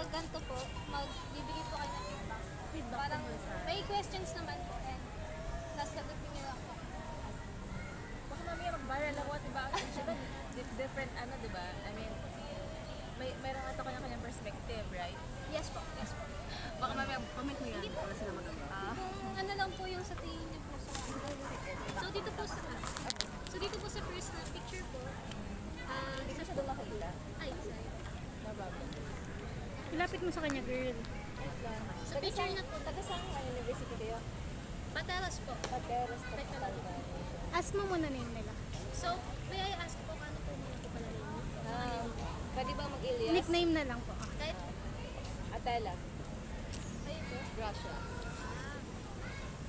ganito po, magbibigay po kayo ng feedback. Parang tungkol sa... may questions naman po and sasagutin niyo lang po. Baka mamaya mag-viral ako, diba? Diba, different ano, diba? I mean, mayroon ito kanya-kanyang perspective, right? Yes po, yes po. Baka mamaya comment mo yan. Hindi po. Wala sila magagawa. Kung ano lang po yung sa tingin niyo po sa So dito po sa first na picture po, Hindi ko siya doon makikita. ay, sorry. No problem. Ilapit mo sa kanya, girl. Sa picture na po, Taga saan ang university kayo? Pateros po. Pateros po. Ask mo muna name nila. So, may I ask po, paano po muna po pala rin? Pwede ba mag-Ilias? Nickname na lang po. Kahit, Atela. kayo po. Gracia.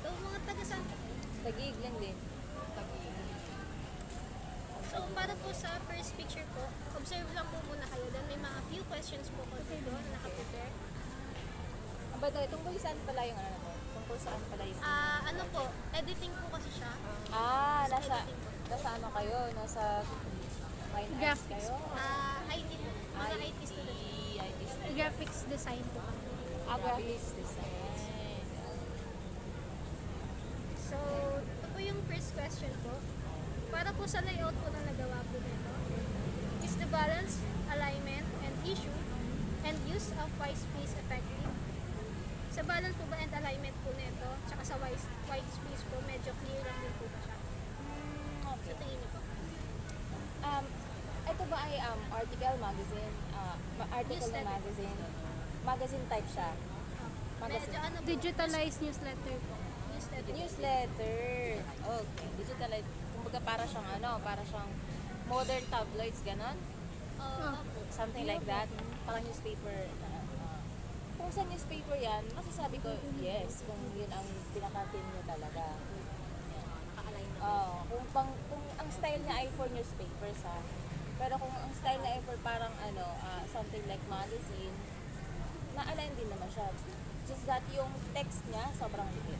So, mga taga saan po? Taguig lang din. Taguig. So, para po sa first picture po, observe lang po muna kayo. Then may mga few questions po ko dito na nakaprepare. Ba daw, tungkol saan pala yung ano mo? Tungkol saan pala yung... Ano po, editing po kasi siya. Nasa ano kayo? Nasa fine arts Graphics. kayo? IT po. Mga IT students. IT student. Graphics design po. Graphics design. So, ito po yung first question po. Para po sa layout po na nagawa po nito, is the balance, alignment, and issue, and use of white space effective? Sa balance po ba and alignment po nito, tsaka sa white space po, medyo clear lang din po ba siya? Okay. Sa tingin niyo po? Ito ba ay article magazine? Article na Newsletter. magazine? Magazine type siya? Medyo ano po? Digitalized newsletter po. Newsletter. Newsletter. Okay. Digital. Kumbaga para siyang para siyang modern tabloids, ganon? Opo. Something like that. Parang newspaper. Kung sa newspaper yan, masasabi ko, yes, kung yun ang pinaka-team niya talaga. Naka-align na. Kung ang style niya ay for newspapers ha. Pero kung ang style niya ay for parang something like magazine, na-align din naman siya. Just that yung text niya sobrang liit.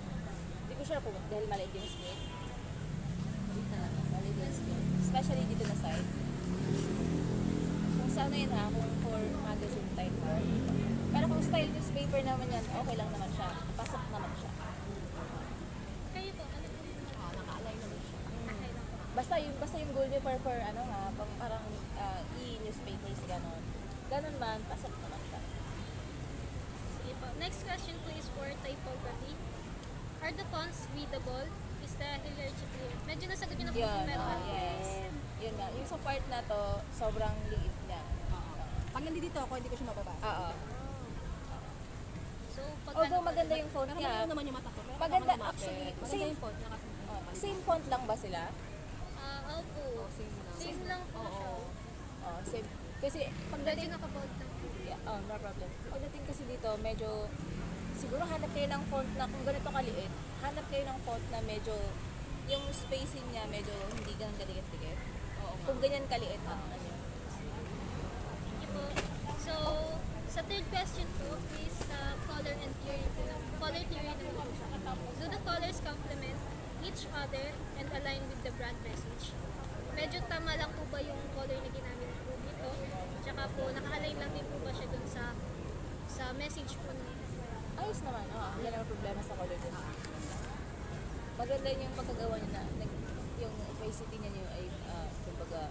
Hindi ko sure kung dahil maliit yung screen. Maliit yung screen. Especially dito na side. Kung sa ano yun ha, kung for magazine type ha. Pero kung style newspaper naman yan, okay lang naman siya. Pasok naman siya. Kayo po, ano po? Naka-align naman siya. Okay lang po. Basta yung goal niyo for parang e-newspapers ganon. Ganon man, pasok naman siya. Sige po. Next question po is for typography. Are the fonts readable? Is the hierarchy clear? Medyo nasagot niyo na po yung meron. Yes. Yun nga. Yung sa part na to, sobrang liit niya. Pag nandito ako, hindi ko siya mababasa. Oo. So, pag Although maganda yung font Nakamaliw niya. naman yung mata ko. Pero Maganda, ako actually, maganda same- yung font niya kasi. Same font lang ba sila? Opo. Same lang. Same lang po siya. Oo, same. Kasi Medyo pagdating, nakabold lang po. no problem. Pagdating kasi dito, medyo, siguro hanap kayo ng font na, kung ganito kaliit, hanap kayo ng font na medyo, yung spacing niya medyo hindi ganun kadikit-dikit. Kung ganyan kaliit ang ano. Thank you po. So, sa third question po is color and theory. Color theory naman po siya. Do the colors complement each other and align with the brand message? Medyo tama lang po ba yung color na ginamit po dito? Tsaka po, naka-align lang din po ba siya dun sa message po na Ayos naman, wala namang problema sa color din. Maganda yung pagkagawa niya na, yung opacity niya ay, kumbaga,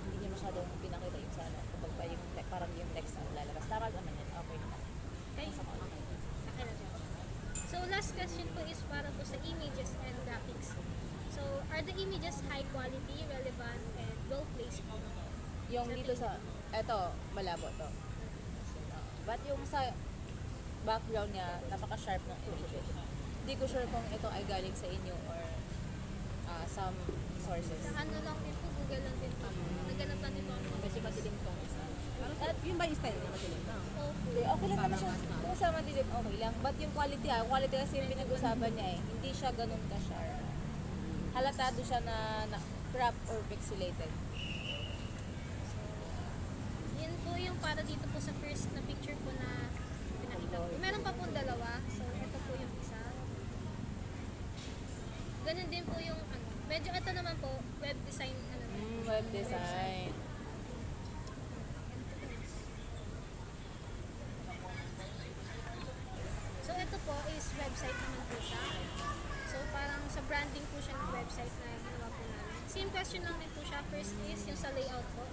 hindi niya masyadong pinakita yung sana. Kumbaga yung, parang yung text ang lalabas. Tama naman yan, okay naman. Okay. Sakay na siya. So, last question po is para po sa images and graphics. So, are the images high quality, relevant, and well placed po? Yung dito sa, eto, malabo to. But yung sa background niya, napaka-sharp ng images. Hindi ko sure kung ito ay galing sa inyo or some sources. Sa ano lang din po, Google lang din po. Nagganap lang din po ako. Kasi madilim tong isa. Yun ba yung style niya? Madilim lang. Hindi, okay lang naman siya. Kung sa madilim, okay lang. But yung quality quality kasi yung pinag-usapan niya hindi siya ganun ka-sharp. Halatado siya na crop or pixelated. Yun po yung para dito po sa first na picture po na pinakita ko. Meron pa pong dalawa. So, ito po yung isa. Ganun din po yung ano. Medyo ito naman po, web design. Web design. first is yung sa layout po.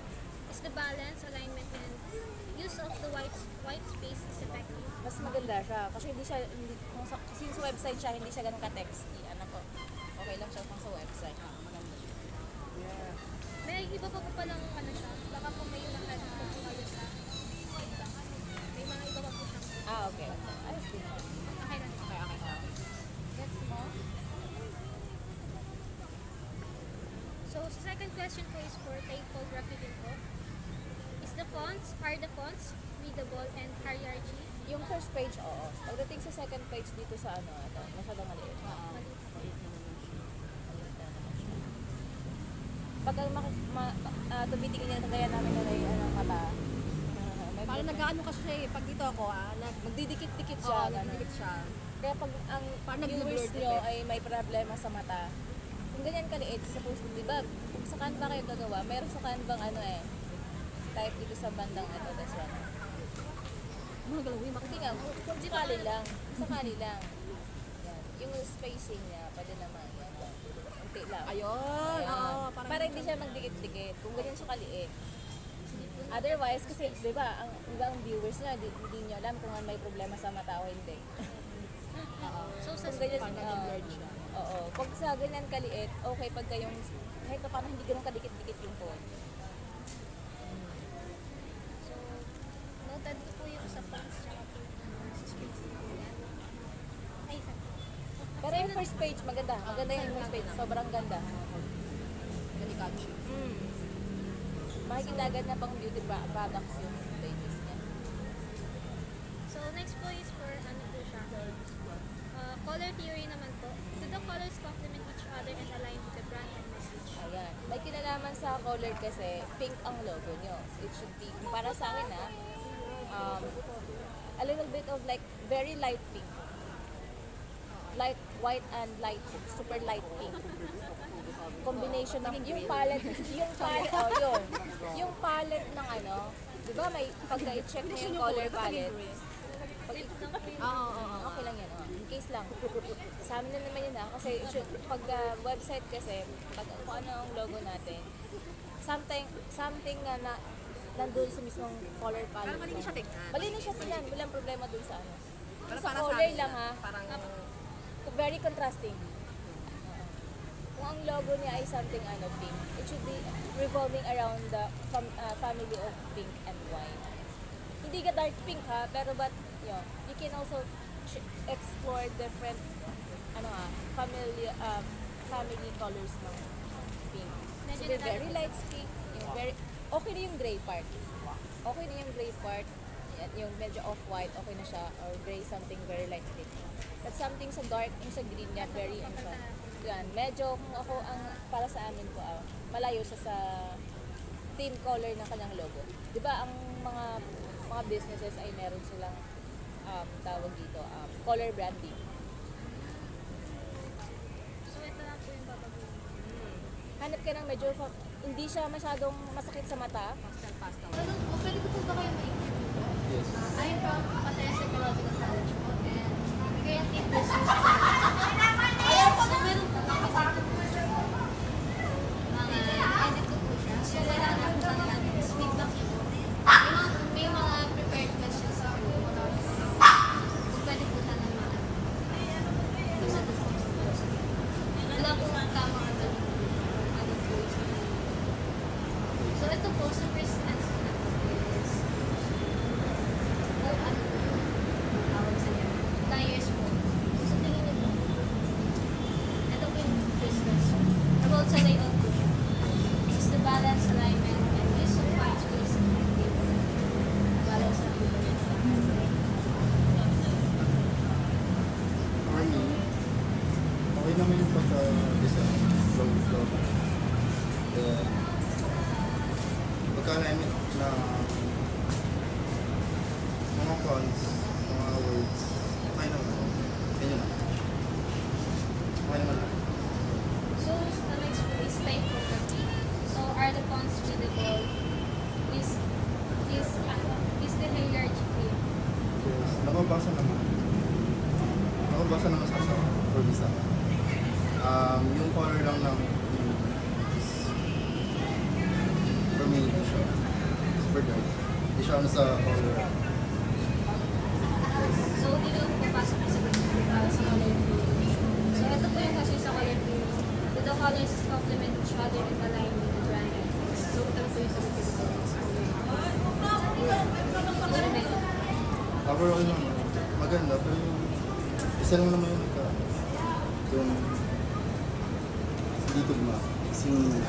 Is the balance, alignment, and use of the white space is effective. Mas maganda siya. Kasi hindi siya, since website siya, hindi siya ganun ka-texty. Ano po, okay lang siya kung sa website. Maganda siya. May iba pa po palang ano siya. Baka po may na-add po po kayo sa may mga iba pa po siyang Okay. Ayos din siya. okay lang. Okay. Gets mo? So, sa second question po is for typography din po. Are the fonts readable and hierarchy? Yung first page, oo. Pagdating sa second page dito sa ano, ito, masyadong maliit. Pag tumitingin niya, kaya namin na yung mata. May Parang nag-ano kasi siya eh. Pag dito ako, magdidikit-dikit siya. Oo, ganun. nagdikit siya. Kaya pag ang Parang viewers nag-blur nyo eh. ay may problema sa mata, kung ganyan kaliit, supposed to, diba, kung sa Canva kayo gagawa, meron sa Canva ano eh, type dito sa bandang ito, this one. Mga galawin, Hindi nga, sakali lang. Yan. Yung spacing niya, pwede naman yan. Unti lang. Ayun. Ayan. Oo, Para hindi siya magdikit-dikit. Kung ganyan siya kaliit. Otherwise, kasi di ba, ang ibang viewers na, hindi nyo alam kung may problema sa mata o hindi. So, sa Kung ganyan, Parang nag-blurred siya. oo. Pag sa ganyan kaliit, okay pag kayong, kahit pa paano hindi ganun kadikit-dikit yung phone. So, noted ko po yung sa fonts tsaka po sa space. Ay, isa. Pero yung first page, maganda. Maganda yung first page. Sobrang ganda. Delikado siya. Makikita agad na pang beauty products yung pages niya. So, next po is for ano po siya. Color theory naman po. Do the colors complement each other and align with the brand and message? Ayan. May kinalaman sa color kasi pink ang logo nyo. It should be, para sa akin a little bit of like very light pink. Light white and light, super light pink. Combination ng yung palette yung palette ng ano, 'di ba may pagka i-check mo yung color palette. Pag Oo. okay lang yan, in case lang. Sa amin na naman yun kasi pag website kasi, pag kung ano ang logo natin, something na nandun sa mismong color palette. Parang malinis siya tignan. Malinis siya tingnan, walang problema dun sa ano. Pero Sa para color akin, lang ha, Parang, very contrasting. Kung ang logo niya ay something pink, it should be revolving around the family of pink and white. Hindi ka dark pink ha, pero you can also explore different family colors ng pink. Medyo So, very light pink, okay na yung gray part. Okay na yung gray part, yung medyo off-white, okay na siya, or gray something very light pink. But something sa dark, yung sa green niya, very yan, medyo kung ako para sa amin po, malayo siya sa team color ng kanyang logo. 'Di ba ang mga businesses ay meron silang tawag dito, color branding. So, ito lang po yung babaguhin. Hanap ka ng medyo hindi siya masyadong masakit sa mata. pastel. Pwede ko po ba kayo ma-interview? Yes. I'm from Pattaya Psychological College po and currently pursuing so, meron po kasi edit ko po siya. So, kailangan po talaga feedback niyo po. May mga prepared questions ako. Kung pwede po sana wala po ang tamang so, ito po, sa first answer na po is tawag sa niya, liars po. So, tingin niyo po. Ito po yung first question. About sa layout po siya. Is the balance, alignment, and use of white space effective? Balance na po siya. Okay naman yung pagka-design, flow. Pagka-alignment na mga fonts, mga words, okay naman. Ganyan lang. Okay naman lang. So, the next one is typography. So, are the fonts readable? Is the hierarchy clear? Yes, nakabasa naman. Nakabasa naman sa for visa. Yung color lang ng is overdrive. Hindi siya ano sa color. So, dito ako papasok sa color theory. So, ito po yung kasi sa color theory. The colors complement each other and align with the brand effects. So, ito po yung sagot ko sa Cover okay naman. Maganda, pero yung isa lang naman yung yung hindi tugma. Kasing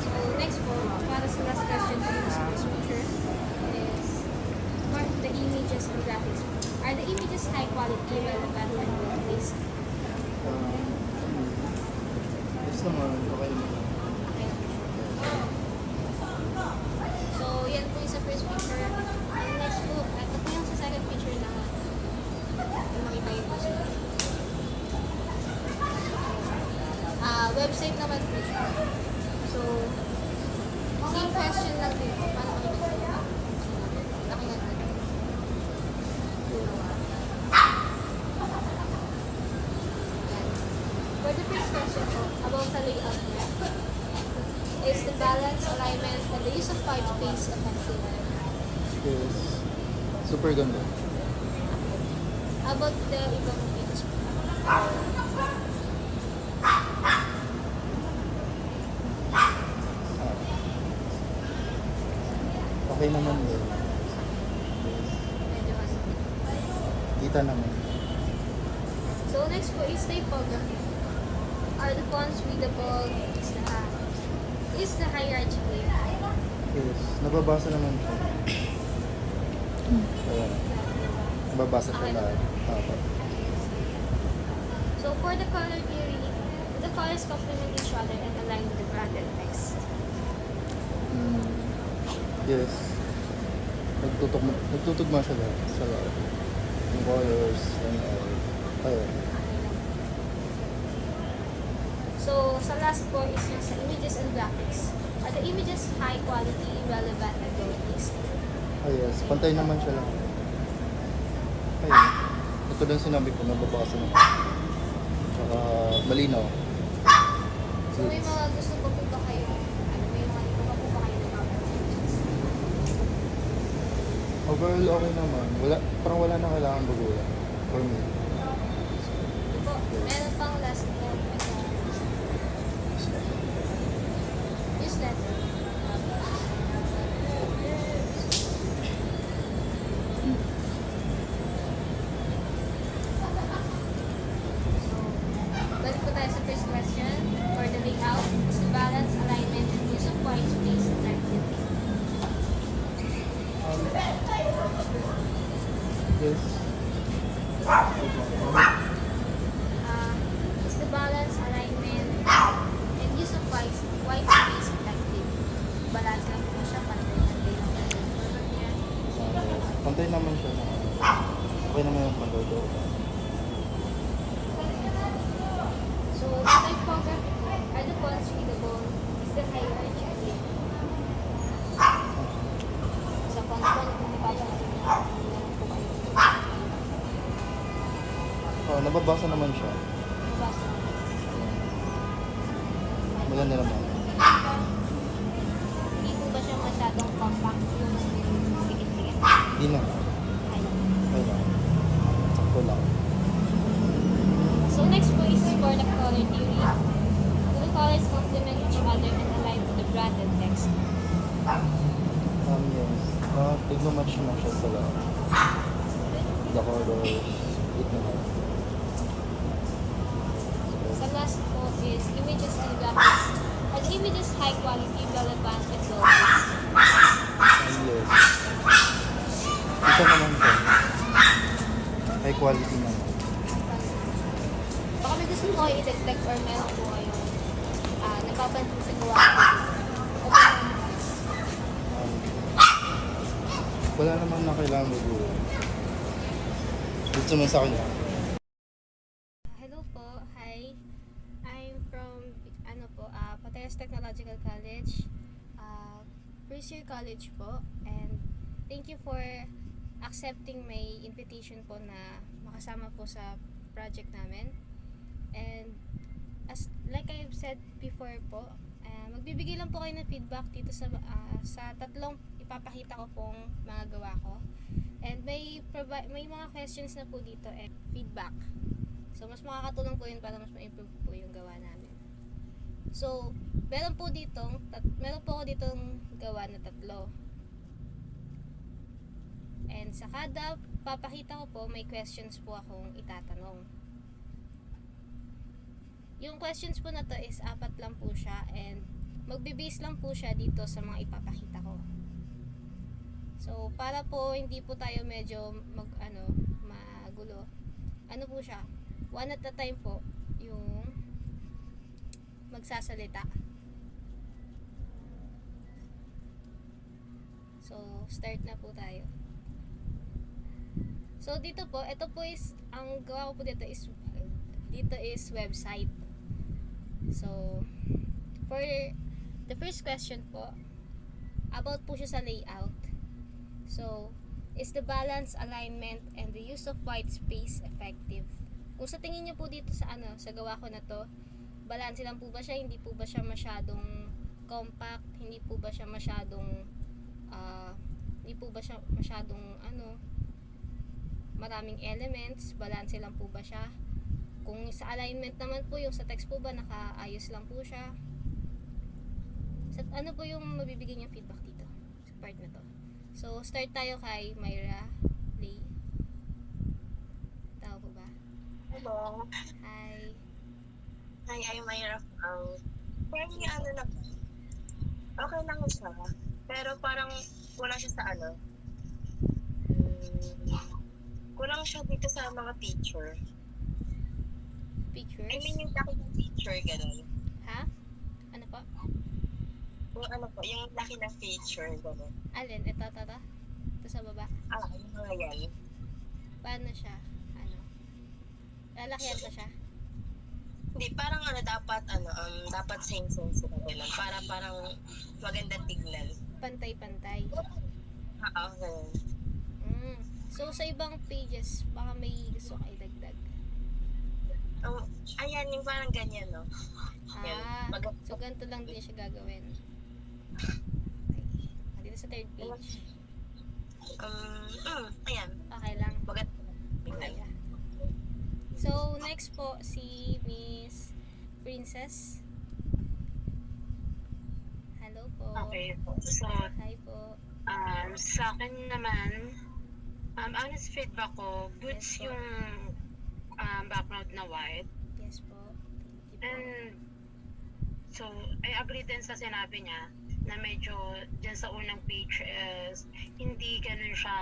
So, next po, para sa last question po yung sa picture is part of the images and graphics. Are the images high quality, relevant, and well placed? yes naman, okay naman. Okay. So, yan po yung sa first picture. And next po, ito po yung sa second picture na yung makita yun po siya. Website naman po siya. So, same question lang din po. Paano ko nito? Laki na natin. For the first question po, about sa layout niya, is the balance, alignment, and the use of white space effective? Yes. Super ganda. How about the ibang things po? Okay naman yun. Medyo ano. Kita naman. So next po is typography. Are the fonts readable? Is the hierarchy clear? Yes. Nababasa naman siya. Ayan. Nababasa siya lahat. Tama. So for the color theory, the colors complement each other and align with the branded text. Yes. Nagtutugma siya lahat. Sa lahat. Yung colors and all. Ayun. So sa last po is yung sa images and graphics. Are the images high quality, relevant, and well placed? Yes. Pantay naman siya lang. Ayun. Ito din sinabi ko, nababasa naman. Tsaka malinaw. So may mga gusto po po ba kayo? Ano, may mga iba pa po ba kayo nagpapansin? Overall, okay naman. Parang wala na kailangan baguhin. For me. Ito po, meron pang last po. Newsletter. Balik po tayo sa first question. For the layout, is the balance, alignment, and use of white space effective? Yes. Is the balance, alignment, and use of white space effective? Balance lang po siya, pantay-pantay lang po yung format niya. Pantay naman siya. Okay naman yung pantay ko. So, the typography, are the fonts readable? Is the hierarchy clear? Sa font po, kung ipapansin niyo, meron po kayo. Oh, nababasa naman siya. Basta. Maganda naman. Hindi po ba siya masyadong compact yung dikit-dikit? Hindi na. Ayun. Okay lang. Sakto lang. So next po is for the color theory. Do the colors complement each other and align with the branded text? Yes. Nagmamatch naman siya sa lahat. The colors. It naman. Sa last po is images and graphics. Are the images high quality, relevant, and well placed? Yes. Ito naman siya. High quality naman. Baka may gusto po kayo i-detect or meron po kayo napapansin sa gawa ko. Wala naman na kailangan baguhin. Gusto naman sa akin. Hello po, hi. I'm from Pateras Technological College, first year college po, and thank you for accepting my invitation po na makasama po sa project namin. And as like I've said before po, Magbibigay lang po kayo ng feedback dito sa tatlong ipapakita ko pong mga gawa ko. And may mga questions na po dito and feedback. So, mas makakatulong po yun para mas ma-improve po yung gawa namin. So, meron po ako ditong gawa na 3. And sa kada papakita ko po, may questions po akong itatanong. Yung questions po na to is 4 lang po siya and magbe-base lang po siya dito sa mga ipapakita ko. So, para po hindi po tayo medyo magulo. Ano po siya? One at a time po yung magsasalita. So, start na po tayo. So, dito po, ito po is, ang gawa ko po dito is website. So, for the first question po, about po siya sa layout. So, is the balance, alignment, and the use of white space effective? Kung sa tingin niyo po dito sa gawa ko na to, balance lang po ba siya? Hindi po ba siya masyadong compact? Hindi po ba siya masyadong maraming elements? Balance lang po ba siya? Kung sa alignment naman po, yung sa text po ba nakaayos lang po siya? Ano po yung mabibigay niyong feedback dito sa part na to? So, start tayo kay Myra Lee. Tao po ba? Hello. Hi. Hi, I'm Myra. Parang yung okay lang siya. Pero parang kulang siya sa kulang siya dito sa mga feature. Pictures? I mean, yung laki ng feature, gano'n. Ha? Ano po? Yung laki ng feature, gano'n. Alin? Ito. Ito sa baba. Yung mga yan. Paano siya? Lalakyan ko siya? Hindi, parang dapat same-same sila, gano'n. Para parang maganda tignan. Pantay-pantay. Gano'n. So, sa ibang pages, baka may gusto ka idagdag. Ayan, yung parang ganyan, no? Yan. So ganito lang din siya gagawin. Okay. Dito sa third page. Ayan. Okay lang. Maganda. Okay lang. So, next po, si Miss Princess. Hello po. Okay po. So, Hi po. sa akin naman, honest feedback ko, goods Yes po. yung background na white. Yes po. Thank you po. And, so, I agree din sa sinabi niya na medyo dyan sa unang page is hindi ganun siya,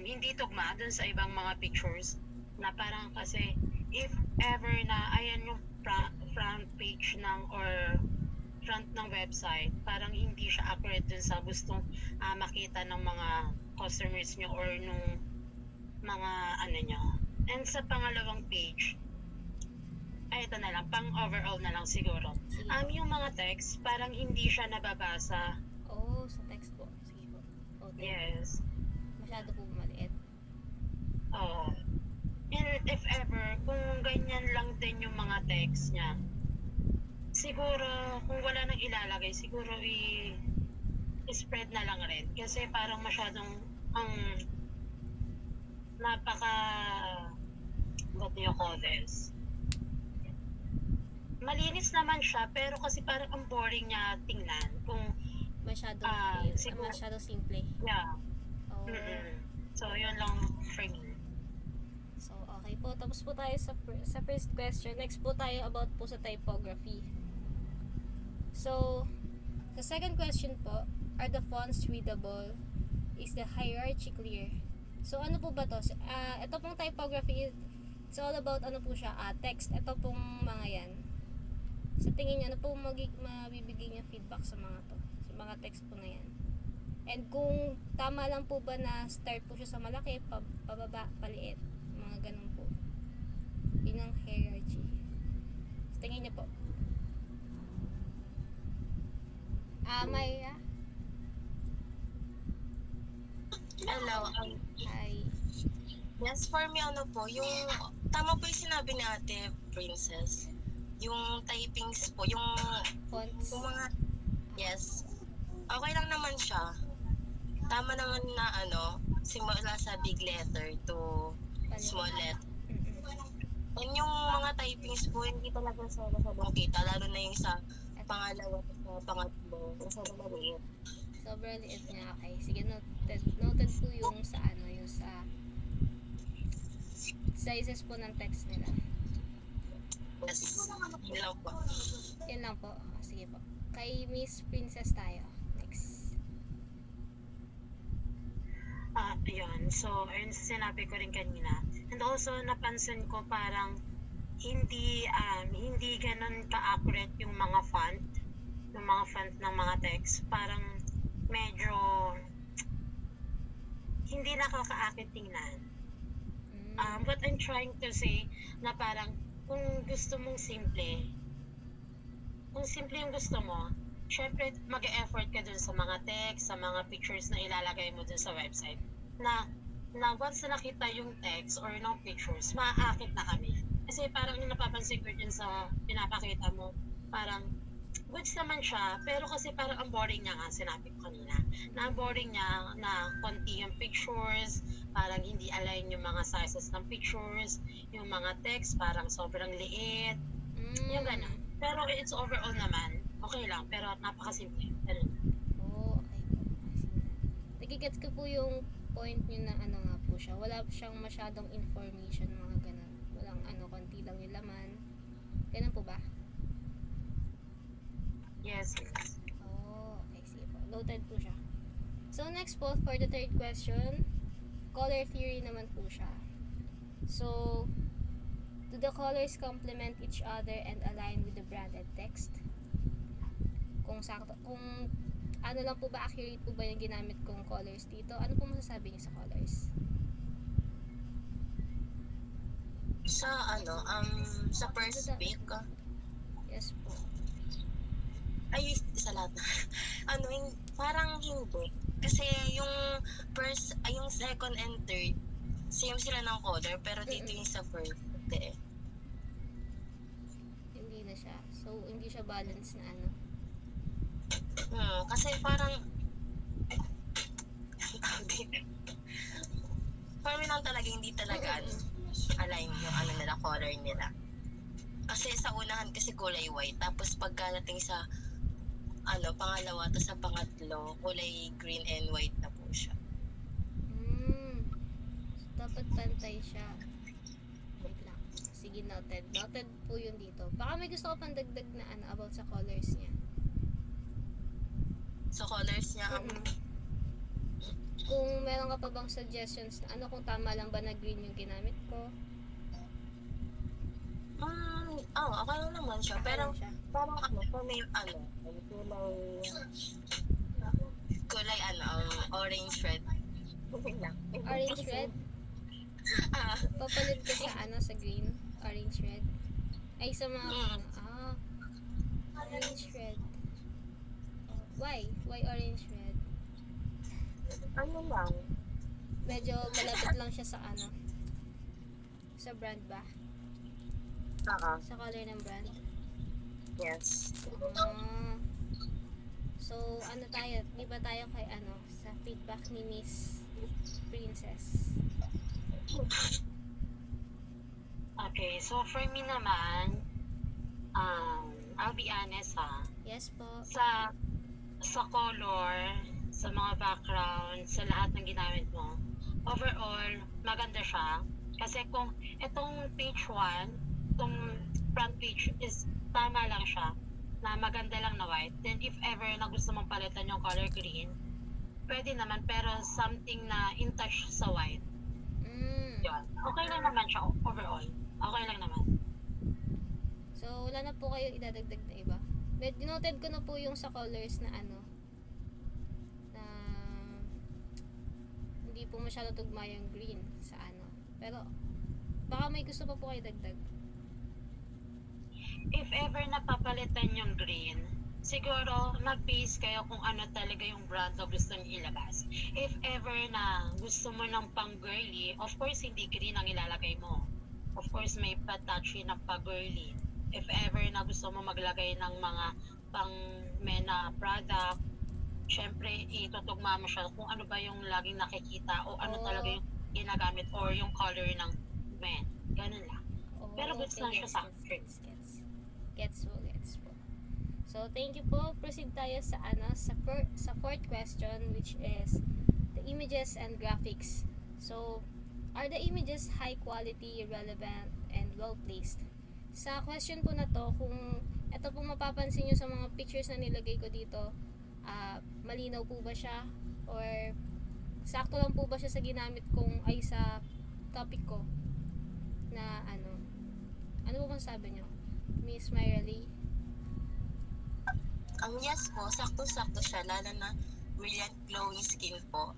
hindi tugma dun sa ibang mga pictures na parang kasi if ever na ayan yung front page or front ng website, parang hindi siya accurate dun sa gustong makita ng mga customers nyo or nung mga nyo. And sa pangalawang page, ito na lang, pang overall na lang siguro. Sige. Yung mga text, parang hindi siya nababasa. Oh, sa text po. Sige po. Okay. Yes. Masyado po maliit. Oo. And if ever, kung ganyan lang din yung mga text niya, siguro, kung wala nang ilalagay, siguro i-spread na lang rin. Kasi parang masyadong what do you call this? Malinis naman siya, pero kasi parang ang boring niya tingnan. Kung, Masyadong siguro- masyadong simple. yeah. Oh. So, yun lang for me. So, okay po. Tapos po tayo sa first question. Next po tayo about po sa typography. So, sa second question po, are the fonts readable? Is the hierarchy clear? So, ano po ba to? Ito pong typography, it's all about text. Ito pong mga yan. Sa tingin niyo, ano po mabibigay niya feedback sa mga to? Sa mga text po na yan. And kung tama lang po ba na start po siya sa malaki, pababa, paliit. Mga ganun po. Yun ang hierarchy. Sa tingin niyo po. Maya? Hello. Hi. Yes, for me, yung tama po yung sinabi ni Ate Princess. Yung typings po, yung Fonts? mga Yes. Okay lang naman siya. Tama naman na simula sa big letter to small letter. And yung mga typings po, hindi talaga sa masyadong kita, lalo na yung sa pangalawa at sa pangatlo. Masyadong maliit. Sobrang liit niya. Okay, sige, noted. Noted po yung sa yung sa sizes po ng text nila. Yes. Yun lang po. Yan lang po. Sige po. Kay Miss Princess tayo. Next. Yun. So, ayun sa sinabi ko rin kanina. And also, napansin ko parang hindi ganun ka-accurate yung mga font ng mga text. Parang medyo hindi nakakaakit tingnan. What I'm trying to say na parang kung simple yung gusto mo, syempre mag-e-effort ka dun sa mga text, sa mga pictures na ilalagay mo dun sa website. Na once na nakita yung text or yung pictures, maaakit na kami. Kasi parang yung napapansin ko dun sa pinapakita mo, parang goods naman siya, pero kasi parang ang boring niya nga, sinabi ko kanina. Na ang boring niya na konti yung pictures, parang hindi align yung mga sizes ng pictures, yung mga text parang sobrang liit, yung gano'n. Pero it's overall naman, okay lang, pero napakasimple. Ganun. Oh, okay po. Nagigets ko po yung point nyo na nga po siya. Wala siyang masyadong information, mga ganun. Walang konti lang yung laman. Ganun po ba? Yes. Oh, okay. Sige po. Noted po siya. So, next po, for the third question, color theory naman po siya. So, do the colors complement each other and align with the branded text? Kung lang po ba, accurate po ba yung ginamit kong colors dito? Ano po masasabi niyo sa colors? Sa first pick, Yes po. ay, sa lahat. Parang hindi. Kasi yung yung second and third, same sila ng color, pero dito yung sa first, hindi eh. Hindi na siya. So, hindi siya balance na Kasi parang for me lang talaga, hindi talaga align yung nila, color nila. Kasi sa unahan kasi kulay white, tapos pagkadating sa pangalawa, tapos sa pangatlo, kulay green and white na po siya. So, dapat pantay siya. Wait lang. Sige, noted. Noted po yun dito. Baka may gusto ko pang dagdag na about sa colors niya. So colors niya, Kung meron ka pa bang suggestions na kung tama lang ba na green yung ginamit ko? okay lang naman siya. Okay Pero lang siya. parang kulay orange red. Orange red? Papalit ka sa sa green? Orange red? Ay, sa mga orange red. Why? Why orange red? Lang. Medyo malapit lang siya sa sa brand ba? Sa color ng brand? Yes. So, tayo? Di ba tayo kay sa feedback ni Miss Princess? Okay, so for me naman, I'll be honest Yes po. sa color, sa mga background, sa lahat ng ginamit mo, overall, maganda siya. Kasi kung itong page 1, itong front page is tama lang siya, na maganda lang na white. Then if ever na gusto mong palitan yung color green, pwede naman, pero something na in touch sa white. Yun. Okay lang naman siya overall. Okay lang naman. So, wala na po kayo idadagdag na iba. Dinoted ko na po yung sa colors na na hindi po masyado tugma yung green sa Pero, baka may gusto pa po kayo dagdag. If ever napapalitan yung green, siguro mag-base kayo kung ano talaga yung brand na gusto niyo ilabas. If ever na gusto mo ng pang-girly, of course hindi green ang ilalagay mo. Of course may patouchy ng pang-girly. If ever na gusto mo maglagay ng mga pang-men na product, syempre itutugma mo siya kung ano ba yung laging nakikita o ano Oh. talaga yung ginagamit or yung color ng men. Ganun lang. Oh, Pero gets lang siya sa akin. Gets po. So, thank you po. Proceed tayo sa sa fourth question, which is the images and graphics. So, are the images high quality, relevant, and well placed? Sa question po na to, kung ito po mapapansin nyo sa mga pictures na nilagay ko dito, malinaw po ba siya? Or sakto lang po ba siya sa ginamit kong ay sa topic ko na ano po bang sabi nyo? Miss Myra Lee? Yes po, sakto-sakto siya, lalo na brilliant glowing skin po.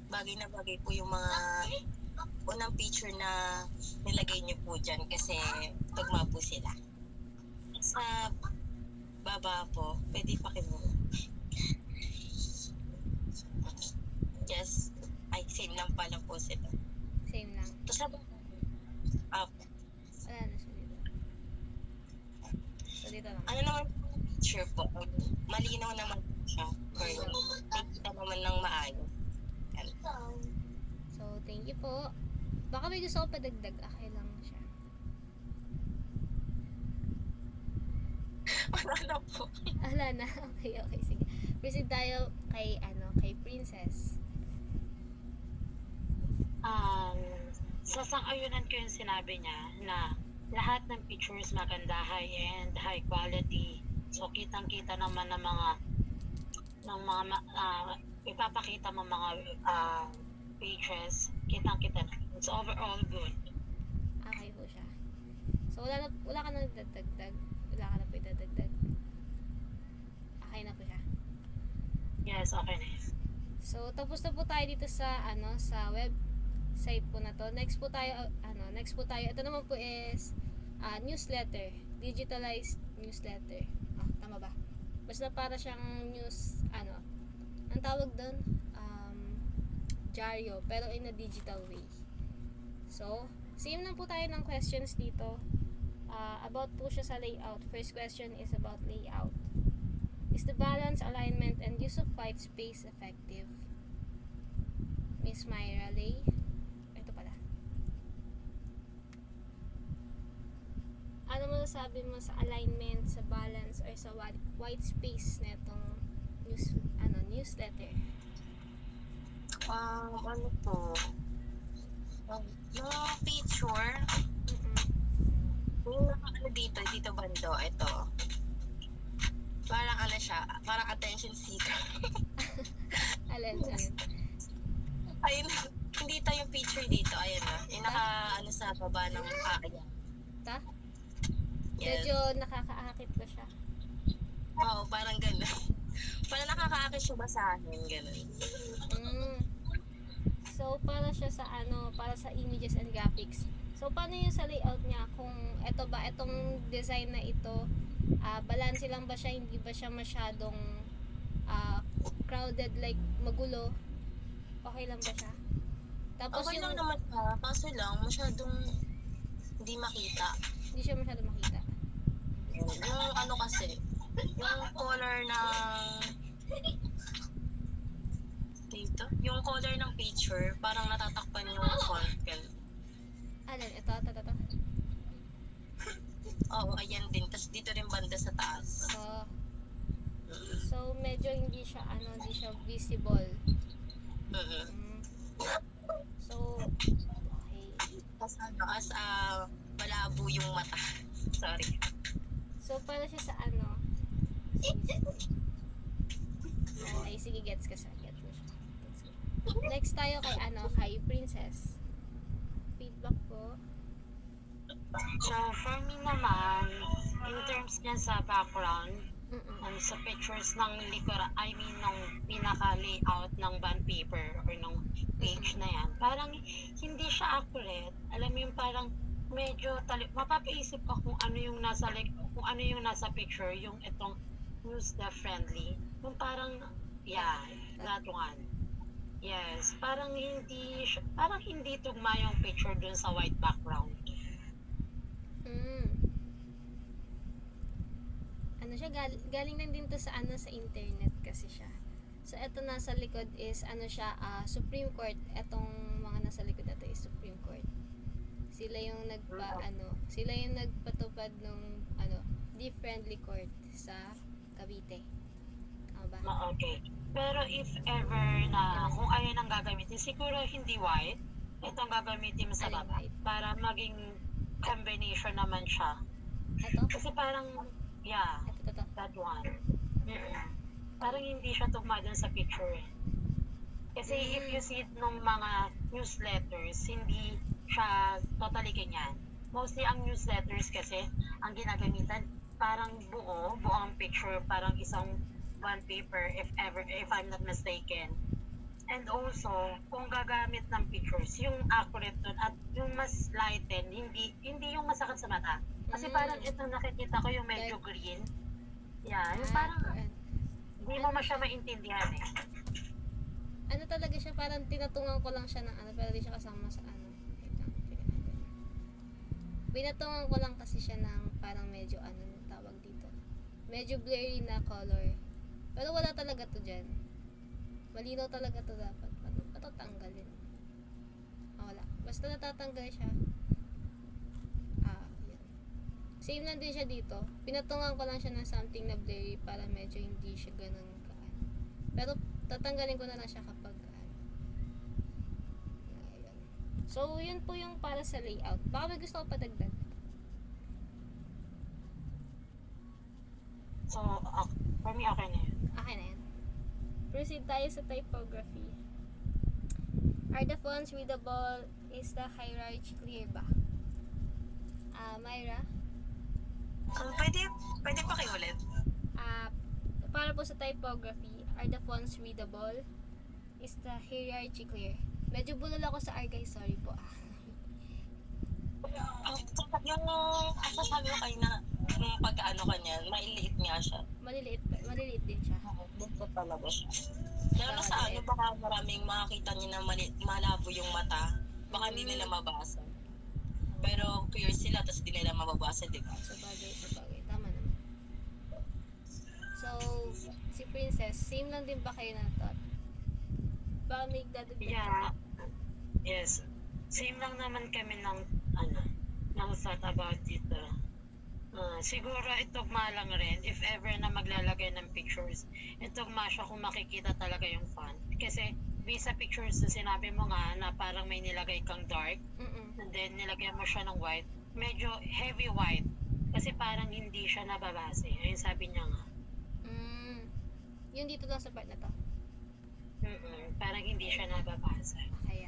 Bagay na bagay po yung mga unang picture na nilagay niyo po dyan kasi tugma po sila. Sa baba po, pwede pakimu. Yes. Ay, same lang pala po sila. Same lang. Tapos sa up. Wala na siya dito. So, dito lang. Ano naman po yung picture po? Malinaw naman po siya. Or nakikita naman ng maayos. Yan. So, thank you po. Baka may gusto ko padagdag. Okay lang siya. Wala na po. Wala na. Okay, sige. Proceed tayo kay Princess. Sa sang-ayunan ko yung sinabi niya na lahat ng pictures maganda, high-end, high quality. So, kitang-kita naman ng mga ipapakita mo mga pictures, kitang-kita na. It's overall good. Okay po siya. So, wala ka na dadagdag. Wala ka na po idadagdag. Okay na po siya. Yes, okay na yun. So, tapos na po tayo dito sa sa website po na to. Next po tayo. Ito naman po is newsletter, digitalized newsletter. Tama ba? Basta para siyang news, ang tawag doon, dyaryo, pero in a digital way. So, same lang po tayo ng questions dito. About po siya sa layout. First question is about layout. Is the balance, alignment, and use of white space effective? Miss Myra Lee? Ito pala. Ano mo sabi mo sa alignment, sa balance, or sa white space na itong newsletter? Ano po? Yung picture, yung dito bando, ito. Parang parang attention seeker. Alin? Ayun, hindi yung picture dito, ayun na. Yung sa baba ng akin. Ta? Yes. Medyo nakakaakit ba siya? Oo, parang gano'n. Parang nakakaakit siya basahin, gano'n. So, para siya sa para sa images and graphics. So, paano yung sa layout niya? Kung itong design na ito, balance lang ba siya? Hindi ba siya masyadong crowded, like magulo? Okay lang ba siya? Tapos Okay lang naman siya, kaso lang masyadong hindi makita. Hindi siya masyadong makita. Yung kasi, yung color ng dito, yung color ng picture, parang natatakpan yung font. Alin? Ito. Oo, ayan din. Tapos dito rin banda sa taas. So, medyo hindi siya visible. So, okay. Tapos malabo yung mata. Sorry. So, para siya sa Okay, sige, gets mo siya. Next tayo kay Princess. Feedback po. So, for me naman, in terms niya sa background, sa pictures ng ng pinaka-layout ng bond paper or ng page na yan, parang hindi siya accurate. Alam mo yung parang medyo mapapaisip ka kung ano yung nasa picture, yung itong user friendly. Yung parang, that one. Yes, parang hindi tugma yung picture dun sa white background. siya, galing lang din to sa ano, sa internet kasi siya. So, eto nasa likod is, ano siya, Supreme Court. Etong mga nasa likod na to is Supreme Court. Sila yung sila yung nagpatupad nung, deed-friendly court sa Cavite. Tama ba? Okay. Pero if ever na kung ayun ang gagamitin, siguro hindi white. Ito ang gagamitin mo sa Alin baba. white? Para maging combination naman siya. Eto? Kasi parang, yeah, Eto. that one. Parang hindi siya tugma dun sa picture eh. Kasi if you see it nung mga newsletters, hindi siya totally ganyan. Mostly ang newsletters kasi, ang ginagamitan, parang buong picture, parang isang one paper if I'm not mistaken. And also, kung gagamit ng pictures, yung accurate dun at yung mas lighten, hindi yung masakit sa mata. Kasi parang ito nakikita ko yung medyo green. Yeah, yung parang hindi mo siya maintindihan eh. Ano talaga siya, parang tinatungan ko lang siya ng pero di siya kasama sa ano. Wait lang, tingnan natin. Pinatungan ko lang kasi siya ng parang medyo tawag dito. Medyo blurry na color. Pero wala talaga to dyan. Malinaw talaga to dapat. Paano tanggalin? Wala. Basta natatanggal siya. Yan. Same lang din siya dito. Pinatungan ko lang siya ng something na blurry para medyo hindi siya ganun pero tatanggalin ko na lang siya kapag ayun. So, yun po yung para sa layout. Baka may gusto ko padagdag. So, for me, okay na yun. Okay na yan. Proceed tayo sa typography. Are the fonts readable? Is the hierarchy clear ba? Myra? Pwede pa kayo ulit? Para po sa typography, are the fonts readable? Is the hierarchy clear? Medyo bulol ako sa R guys, sorry po. Yung sasabi ko kayo na yung pagkaano kanya, mailiit nga siya. Maliliit din siya. Dito talaga siya. Lalo na sa baka maraming makakita niyo na malabo yung mata. Baka hindi nila mabasa. Pero clear sila, tapos hindi nila mababasa, di ba? Sabagay. Tama naman. So, si Princess, same lang din ba kayo na thought? Baka may dadagdag? Yeah. Yes. Same lang naman kami ng thought about it. Siguro itugma lang rin if ever na maglalagay ng pictures. Itugma siya kung makikita talaga yung font. Kasi sa pictures na sinabi mo nga na parang may nilagay kang dark and then nilagay mo siya ng white. Medyo heavy white. Kasi parang hindi siya nababase. Ayun sabi niya nga. Yung dito lang sa part na to. Parang hindi siya nababasa. Okay.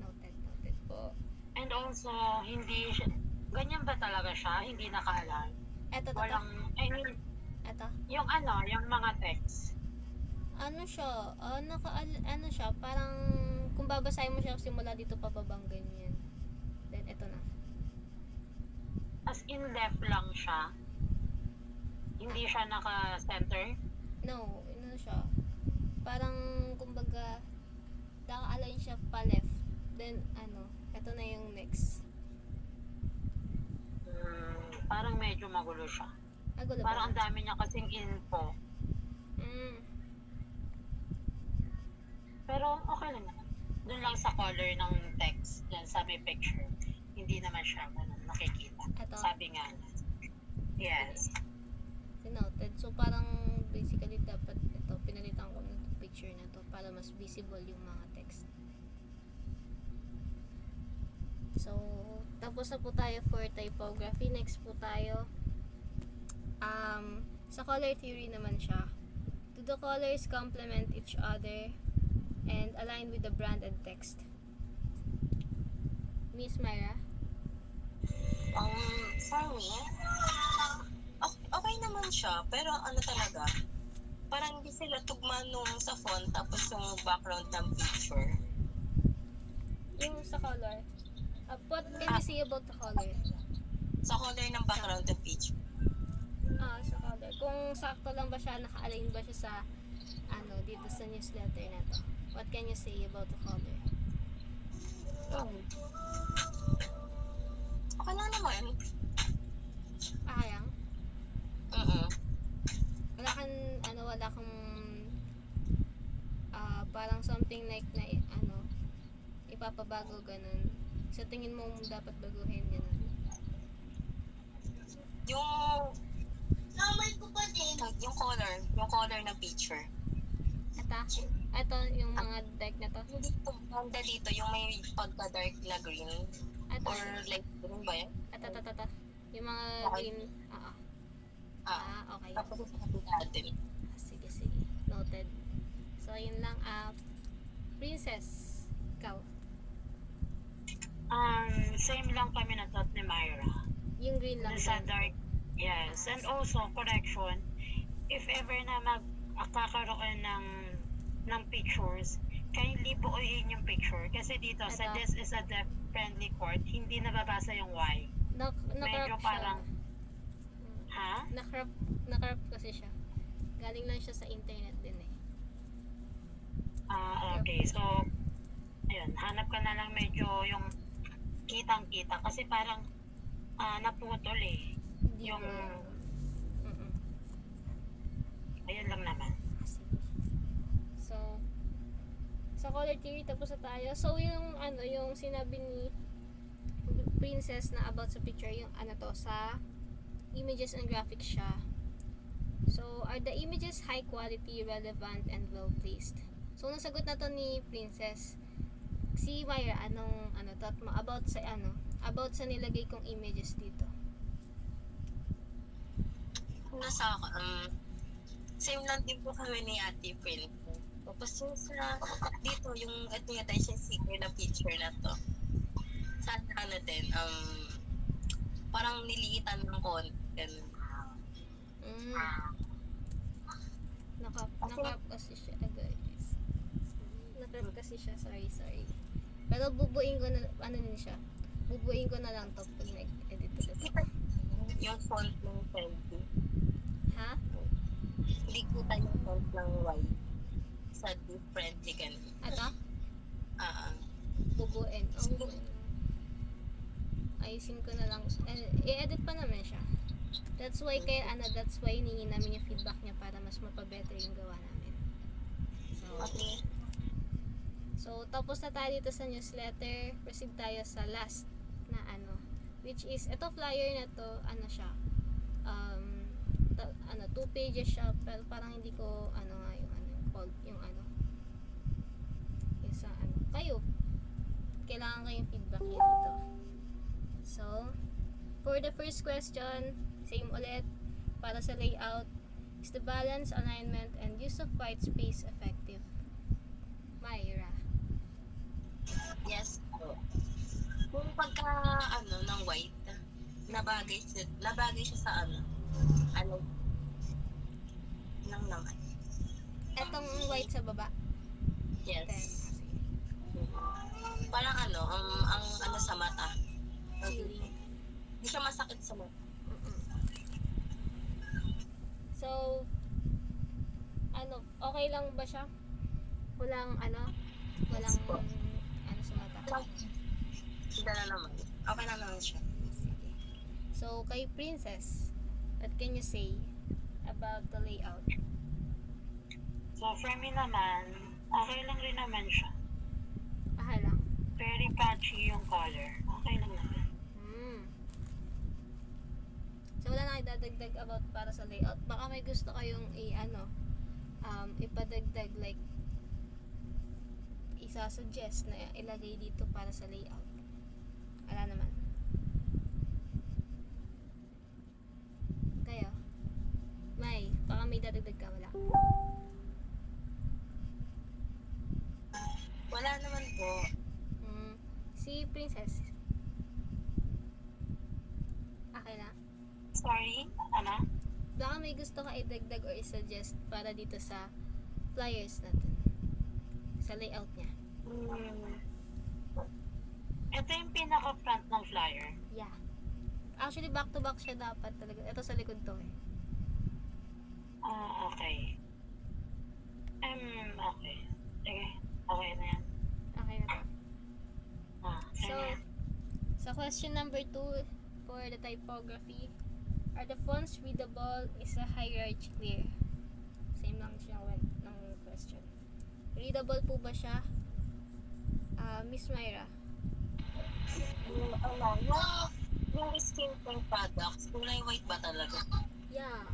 Noted po. And also, hindi siya, ganyan ba talaga siya? Hindi nakaalam? Eto. Eto. Yung mga text. Ano siya? Ano siya? Parang kung babasahin mo siya simula dito pababang ganyan. Then eto na. As in left lang siya. Hindi siya naka-center. No, ano siya? Parang kumbaga naka-align siya pa left. Then eto na yung next. Parang medyo magulo siya. Gulo Parang ang ba? dami niya kasing info. Pero okay lang naman. Doon lang sa color ng text, yan sa may picture. Hindi naman siya nakikita. Eto. Sabi nga niya. Yes. Noted. So parang basically dapat ito pinalitan ko ng picture na to para mas visible yung mga text. So tapos na po tayo for typography. Next po tayo sa color theory naman siya. Do the colors complement each other and align with the brand and text? Miss Myra? For me, okay naman siya, pero talaga, parang hindi sila tugma nung sa font tapos yung background ng picture. Yung sa color. What can you say about the color? Sa color ng background ng picture. Sa color. Kung sakto lang ba siya, naka-align ba siya sa dito sa newsletter na to? What can you say about the color? Okay lang naman. Kayang? wala kang parang something like na ipapabago ganun. Sa tingin mo dapat baguhin ganun. Yung yung color na picture. Ito yung mga dark na to. Banda dito, yung may pagka-dark na green. Ito. Or light green ba yan? Ito. Yung mga green. Okay. Tapos sabi natin. Sige. Noted. So, yun lang. Princess. Ikaw. Same lang kami na thought ni Myra. Yung green lang. Sa din. dark, yes. And also, correction, if ever na magkakaroon ng pictures, kindly buuin yung picture. Kasi dito, sa Ito. this is a deaf-friendly court, hindi nababasa yung Y. Medyo Nakrap siya. parang, ha? Nakrap kasi siya. Galing lang siya sa internet din eh. Okay. So, ayun, hanap ka na lang medyo yung kitang-kita. Kasi parang naputol eh. Hindi Yung, ko. ayun lang naman. Sige. So, sa color theory tapos na tayo. So, yung sinabi ni Princess na about sa picture, yung sa images and graphics siya. So, are the images high quality, relevant, and well placed? So, nasagot na to ni Princess. Si Myra, thought mo about sa nilagay kong images dito? Nasa same lang din po kami ni Ate Prin. Tapos yung sa dito, yung attention seeker na picture na to. Sa din, parang niliitan ng konti. Ganun. Nakrap kasi siya, guys. Nakrap kasi siya, sorry. Pero bubuin ko na, bubuin ko na lang to pag nag-edit ulit. Yung font ng selfie. Ha? Hindi kita yung font ng white. Sa different ganun. Ito? Bubuin. Bubuin. Ayusin ko na lang. I-edit pa naman siya. That's why hiningi namin yung feedback niya para mas mapabetter yung gawa namin. Okay. So, tapos na tayo dito sa newsletter. Proceed tayo sa last na which is, ito flyer na to, siya, 2 pages siya, pero parang hindi ko, yung sa kayo, kailangan kayong feedback niya dito. So, for the first question, same ulit, para sa layout, is the balance, alignment, and use of white space effective? Myra. Yes po. Kung pagka ng white, nabagay siya sa lang naman. Etong white sa baba. Yes. Sige. Parang ang sa mata. Chilling. Hindi siya masakit sa mata. So, okay lang ba siya? Walang sa mata. Hindi na naman. Okay na naman siya. Sige. So, kay Princess, what can you say about the layout? So, for me naman, okay lang rin naman siya. Lang. Very patchy yung color. Okay lang naman. So, wala na idadagdag about para sa layout. Baka may gusto kayong ipadagdag, like isa-suggest na ilagay dito para sa layout. Wala naman. Kayo? Baka may dadagdag ka, wala? Wala naman po. Si Princess. Okay na? Sorry? Baka may gusto ka idagdag or isuggest para dito sa flyers natin. Sa layout niya. Ito yung pinaka-front ng flyer. Yeah. Actually, back to back siya dapat talaga. Ito sa likod to eh. Okay. Okay. Sige. Okay na yan. Okay na to. So, Ganyan. sa question number 2 for the typography, are the fonts readable? Is the hierarchy clear? Same lang Available po ba siya? Miss Myra. Yung skin tone products, kulay white ba talaga? Yeah.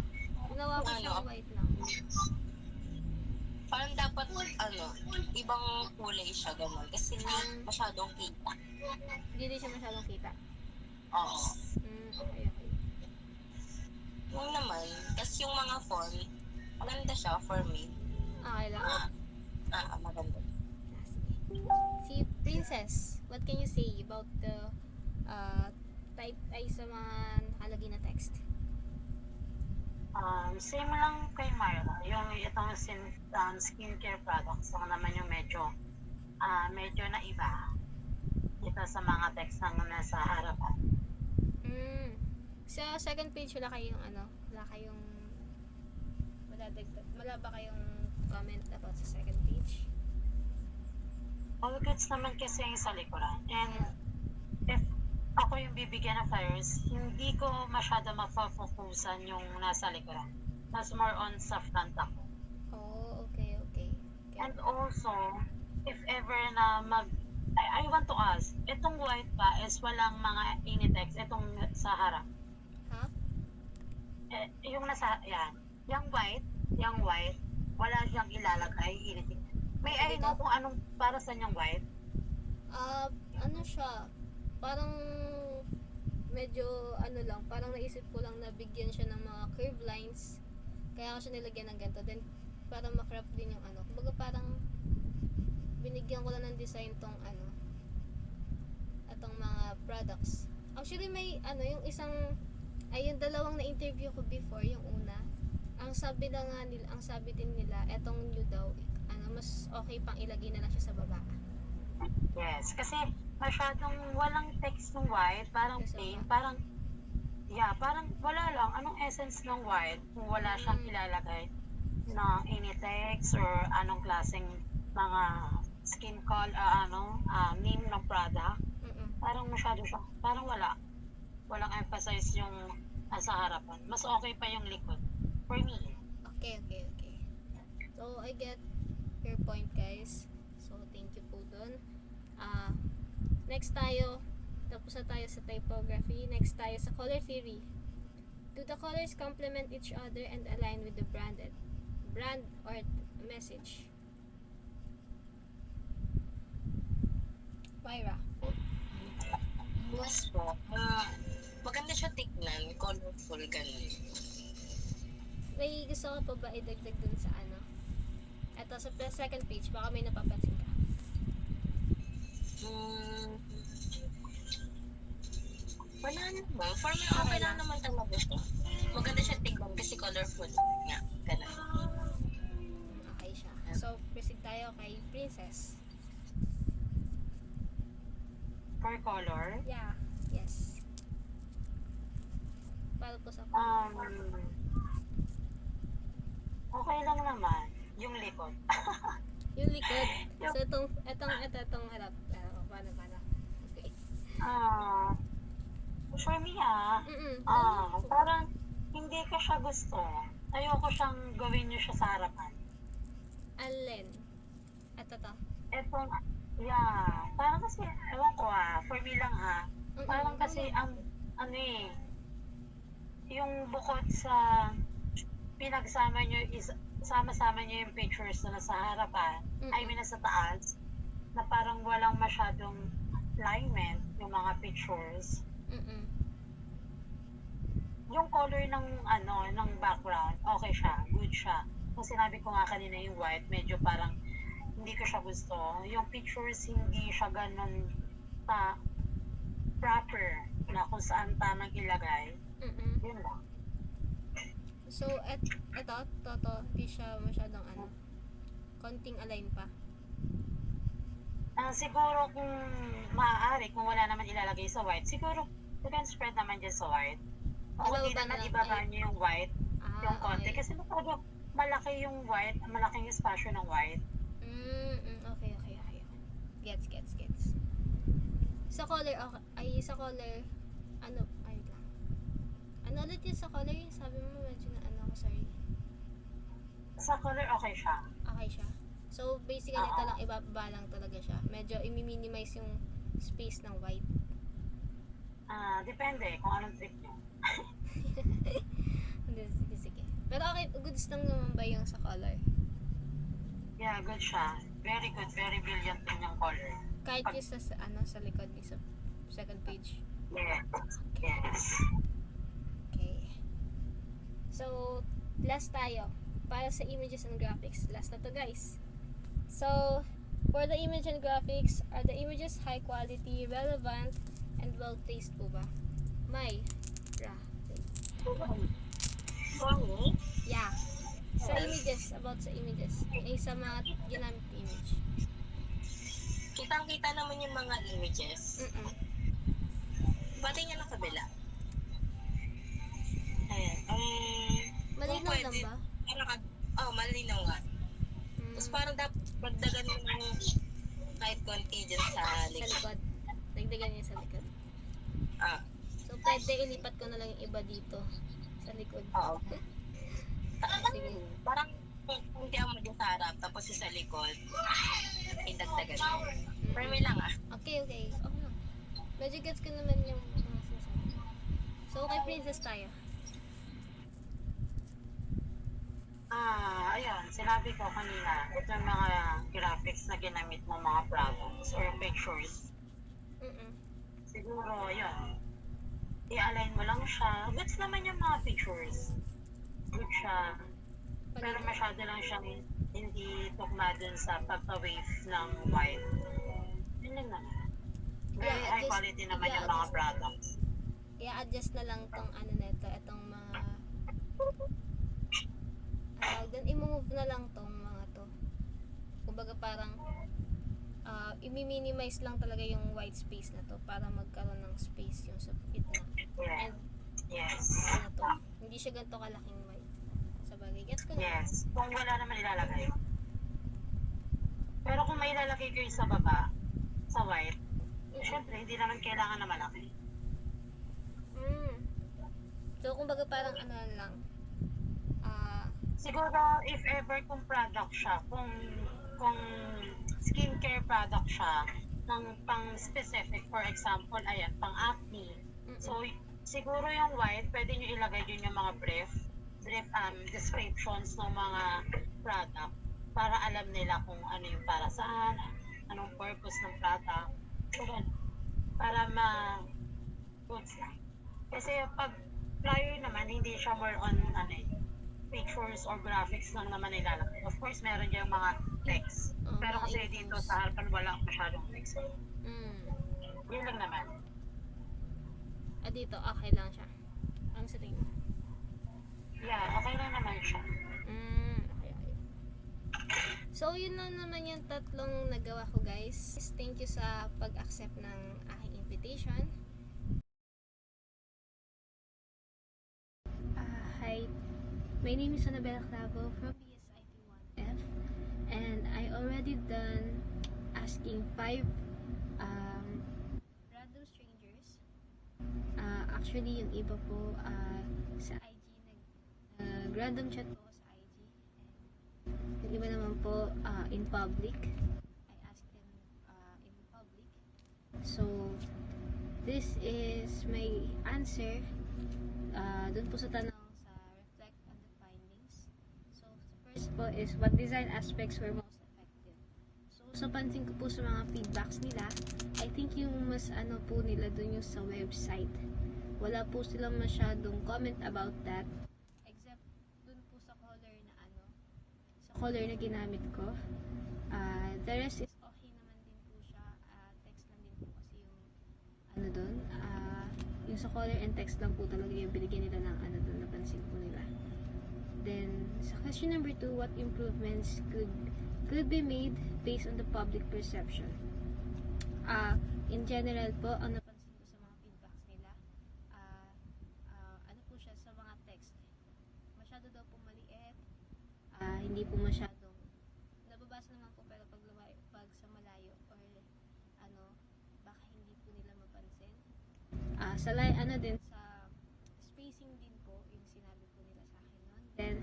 Ginawa ko Ano? siyang white lang. Parang dapat, ibang kulay siya, gano'n. Kasi hindi masyadong kita. Hindi din siya masyadong kita. Oo. Okay. Yung naman, kasi yung mga font, maganda siya for me. Okay lang. Maganda. Si Princess, what can you say about the type ay sa mga nakalagay na text? Same lang kay Myra. Yung itong skincare products lang naman yung medyo na iba dito sa mga text na nasa harapan. Sa second page wala kayong wala ba kayong comment about sa second page? All goods naman kasi yung sa likuran. And if ako yung bibigyan ng flyers, hindi ko masyado mapafokusan yung nasa likuran. Mas more on sa front ako. Oh, okay. And also, if ever na I want to ask, itong white ba is walang mga initext, itong sa harap? Ha? Yung nasa, yan. Yung white, wala siyang ilalagay, initext. May I know kung anong para sa yung white? Ano siya? Parang medyo lang, parang naisip ko lang na bigyan siya ng mga curve lines. Kaya ako siya nilagyan ng ganito. Then parang makrap din yung kumbaga parang binigyan ko lang ng design tong atong mga products. Actually may yung isang yung dalawang na interview ko before, yung una. Ang sabi din nila etong new daw mas okay pang ilagay na lang siya sa baba. Yes, kasi masyadong walang text ng white, parang plain, parang wala lang. Anong essence ng white kung wala siyang ilalagay na any text or anong klaseng mga skin name ng product? Parang masyado siya, parang walang emphasize yung nasa harapan. Mas okay pa yung likod for me. Okay. So I get your point, guys. So thank you po dun. Next tayo, tapos na tayo sa typography. Next tayo sa color theory. Do the colors complement each other and align with the brand or message? Myra. Yes po. Maganda siya tignan, colorful, ganun. May gusto ko pa ba idagdag dun sa Ito sa second page, baka may napapansin ka. Wala naman. For me, okay lang naman talaga siya. Maganda siya tignan kasi colorful nga. Ganun. Okay siya. So, proceed tayo kay Princess. For color, Yeah. Yes. Para po sa okay lang naman yung likod. yung likod. So, itong harap. Paano? Okay. For me parang hindi ko siya gusto. Ayoko siyang gawin niyo siya sa harapan. Alin? Ito. Eto parang kasi, ewan ko for me lang parang kasi yung bukod sa pinagsama nyo sama-sama nyo yung pictures na nasa harapan, I mean nasa taas, na parang walang masyadong alignment yung mga pictures. Yung color ng background, okay siya, good siya. Kung sinabi ko nga kanina yung white, medyo parang hindi ko siya gusto. Yung pictures, hindi siya ganun proper na kung saan tamang ilagay. Yun lang. So, ito, hindi siya masyadong konting align pa. Siguro kung maaari, kung wala naman ilalagay sa white, siguro you can spread naman dyan sa white. Kung hindi naman ibaba nyo yung white, yung konti. Okay. Kasi malaki yung white, malaking espasyo ng white. Okay. Gets. Sa color, sa color, ayun lang. Ano ulit yun sa color? Sabi mo medyo na sorry. Sa color, okay siya. Okay siya. So, basically, ito lang, ibababa lang talaga siya. Medyo i-minimize yung space ng white. Depende kung anong trip nyo. Hindi, sige. Pero okay, goods lang naman ba yung sa color? Yeah, good siya. Very good, very brilliant din yung color. Kahit yung sa likod, yung sa second page. Yes. Yes. Okay. So, last tayo. Para sa images and graphics. Last na to, guys. So, for the image and graphics, are the images high quality, relevant, and well-placed po ba? May. For me, Yeah. Sa images, about sa images. Sa mga ginamit na image. kitang-kita naman yung mga images. Mm-mm. Pati niya ng kabila. Ayan. Malinaw kung lang pwede, ba? parang, malinaw nga. Mm. Tapos parang dapat dagdagan mo ng kahit konti dyan sa Sa likod. likod. Dagdagan niya sa likod. Ah, So, pwede ilipat ko na lang yung iba dito. Sa likod. oo. Sige. Parang kung di mo din sa harap, tapos yung sa likod, idagdagan mo. For me lang Okay. Okay lang. Medyo gets ko naman yung mga sinasabi. So, kay Princess tayo. Ayun, sinabi ko kanina, ito yung mga graphics na ginamit ng mga products or pictures. Mm-mm. Siguro, yun. I-align mo lang siya. Goods naman yung mga pictures. Good siya. Pero masyado lang siyang hindi tugma dun sa pagka-wave ng white. Yun lang naman. Very Yeah, high adjust- quality naman yung yeah, mga adjust. products. I-adjust na lang tong ano neto, itong mga then i-move na lang tong mga to. Kumbaga parang i-minimize lang talaga yung white space na to para magkaroon ng space yung sa gitna. Yeah. And Yes. ano to, hindi siya ganito kalaking white. Sa bagay, gets ko na. Yes. Kung wala naman ilalagay. Pero kung may ilalagay kayo sa baba, sa white, syempre hindi naman kailangan na malaki. So kumbaga parang ano lang. Siguro if ever kung product siya, kung skincare product siya, ng pang specific, for example, ayan, pang acne. So, siguro yung white, pwede nyo ilagay din yung mga brief descriptions ng mga product para alam nila kung ano yung para saan, anong purpose ng product. So, para goods lang. Kasi pag flyer naman, hindi siya more on pictures or graphics lang naman ilalagay. Of course, meron diyang mga text. Pero mga kasi infos. dito sa harapan wala masyadong text. Yun lang naman. Dito, okay lang siya. Ang sa tingin mo? Yeah, okay lang naman siya. Okay. So, yun na naman yung tatlong nagawa ko, guys. Thank you sa pag-accept ng aking invitation. Hi, my name is Annabella Clavo from BSIT1F, and I already done asking 5 random strangers. Actually, yung iba po sa IG, random chat po ako sa IG. And yung iba naman po in public. I asked them in public. So, this is my answer dun po sa tanong sa reflect on the findings. So, first po is what design aspects were most effective. So, sa pansin ko po sa mga feedbacks nila, I think yung mas ano po nila dun yung sa website. Wala po silang masyadong comment about that, except dun po sa color na sa color na ginamit ko. The rest is okay naman din po siya. Text lang din po kasi yung dun. Yung sa color and text lang po talaga yung binigyan nila ng dun, napansin po nila. Then, sa question number 2, what improvements could be made based on the public perception? In general po, ang napansin ko sa mga feedbacks nila, ano po siya sa mga text. Masyado daw po maliit, hindi po masyadong, nababasa naman po pero pag sa malayo or baka hindi po nila mapansin. Sa spacing din po yung sinabi po nila sa akin nun. Then,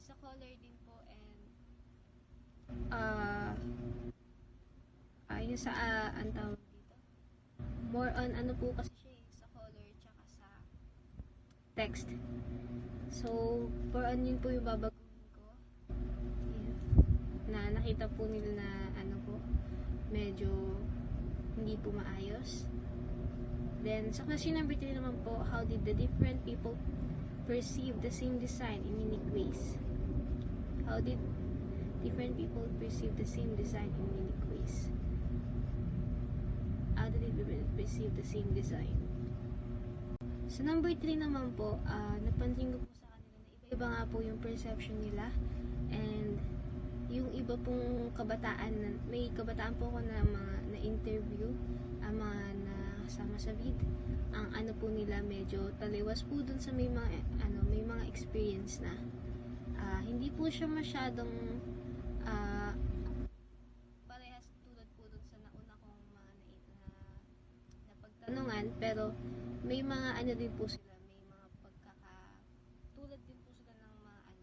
sa color din po and ah yung sa ang tawag dito, more on ano po kasi siya sa color tsaka sa text. So for on yun po yung babaguhin ko. Yan. Na nakita po nila na ano po medyo hindi po maayos. Then sa question number 3 naman po, how did the different people perceive the same design in unique ways? How did different people perceive the same design in unique ways? How did they perceive the same design? Sa number 3 naman po, napansin ko po sa kanila na iba-iba nga po yung perception nila, and yung iba pong kabataan, may kabataan po ako na mga na-interview, mga nakasama sa vid, ang ano po nila medyo taliwas po dun sa may mga experience na. Hindi po siya masyadong parehas tulad po dun sa nauna kong mga na pagtanungan, pero may mga ano din po sila, may mga tulad din po sila ng mga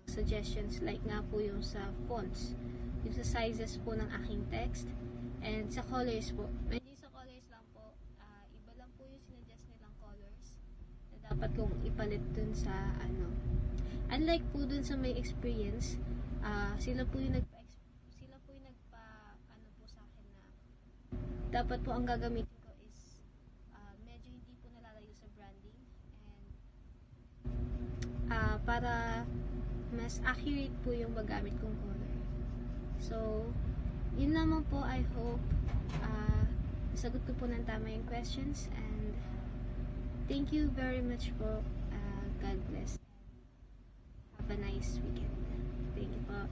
ng suggestions, like nga po yung sa fonts, yung sa sizes po ng aking text, and sa colors po. Medyo sa colors lang po, iba lang po yung sinuggest nilang colors na dapat kong ipalit dun sa unlike po dun sa may experience, sila po yung nagpa po sa akin na dapat po ang gagamitin ko is medyo hindi po nalalayo sa branding, and para mas accurate po yung magamit kong color. So yun naman po. I hope sagot ko po ng tama yung questions, and thank you very much po. God bless. Have a nice weekend. Thank you po.